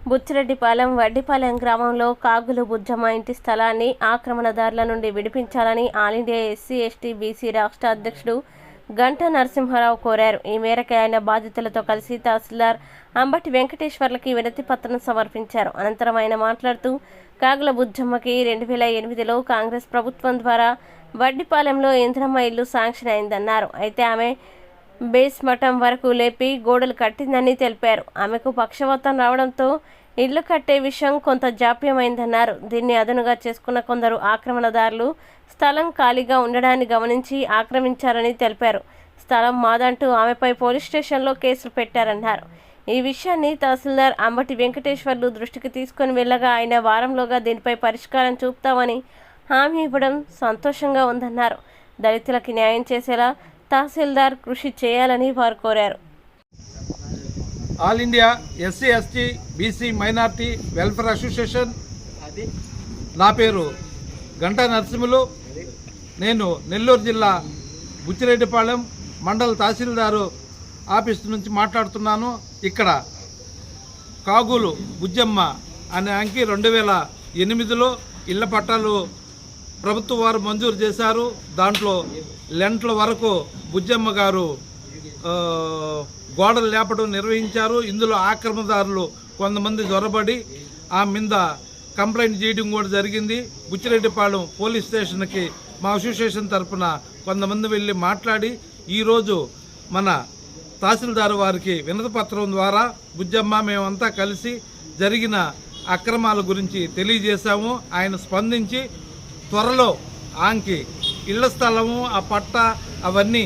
బుచ్చిరెడ్డిపాలెం వడ్డిపాలెం గ్రామంలో కాగులు బుజ్జమ్మ ఇంటి స్థలాన్ని ఆక్రమణదారుల నుండి విడిపించాలని all India SC ST BC రాష్ట్ర అధ్యక్షుడు గంటా నరసింహారావు కోరారు. ఈ మేరకు ఆయన బాధితులతో కలిసి తహసీల్దార్ అంబటి వెంకటేశ్వర్లకి వినతి పత్రం సమర్పించారు. అనంతరం ఆయన మాట్లాడుతూ కాగుల బుజ్జమ్మకి 2008లో కాంగ్రెస్ ప్రభుత్వం ద్వారా వడ్డిపాలెంలో ఇంద్రమ్మ ఇల్లు శాంక్షన్ అయిందన్నారు. అయితే ఆమె బేస్ మఠం వరకు లేపి గోడలు కట్టిందని తెలిపారు. ఆమెకు పక్షవాతం రావడంతో ఇల్లు కట్టే విషయం కొంత జాప్యమైందన్నారు. దీన్ని అదునుగా చేసుకున్న కొందరు ఆక్రమణదారులు స్థలం ఖాళీగా ఉండడాన్ని గమనించి ఆక్రమించారని తెలిపారు. స్థలం మాదంటూ ఆమెపై పోలీస్ స్టేషన్లో కేసులు పెట్టారన్నారు. ఈ విషయాన్ని తహసీల్దార్ అంబటి వెంకటేశ్వర్లు దృష్టికి తీసుకుని వెళ్ళగా ఆయన వారంలోగా దీనిపై పరిష్కారం చూపుతామని హామీ ఇవ్వడం సంతోషంగా ఉందన్నారు. దళితులకి న్యాయం చేసేలా తహసీల్దార్ కృషి చేయాలని వారు కోరారు. All India SC ST BC minority welfare association, నా పేరు గంటా నరసింహులు. నేను నెల్లూరు జిల్లా బుచ్చిరెడ్డిపాలెం మండల తహసీల్దారు ఆఫీస్ నుంచి మాట్లాడుతున్నాను. ఇక్కడ కాగులు బుజ్జమ్మ అనే అంకి 2008లో ఇళ్ల పట్టాలు ప్రభుత్వం వారు మంజూరు చేశారు. దాంట్లో లెంట్ల వరకు బుజ్జమ్మ గారు గోడలు లేపడం నిర్వహించారు. ఇందులో ఆక్రమణదారులు కొంతమంది జొరబడి ఆ మీద కంప్లైంట్ చేయడం కూడా జరిగింది. బుచ్చిరెడ్డిపాలెం పోలీస్ స్టేషన్కి మా అసోసియేషన్ తరఫున కొంతమంది వెళ్ళి మాట్లాడి ఈరోజు మన తహసీల్దార్ వారికి వినతి పత్రం ద్వారా బుజ్జమ్మ మేమంతా కలిసి జరిగిన అక్రమాల గురించి తెలియజేశాము. ఆయన స్పందించి త్వరలో ఆంకి ఇళ్ల స్థలము ఆ పట్ట అవన్నీ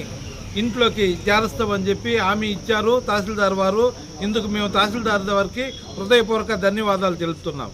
ఇంట్లోకి చేరుస్తామని చెప్పి హామీ ఇచ్చారు తహసీల్దార్ వారు. ఇందుకు మేము తహసీల్దార్ వారికి హృదయపూర్వక ధన్యవాదాలు తెలుపుతున్నాం.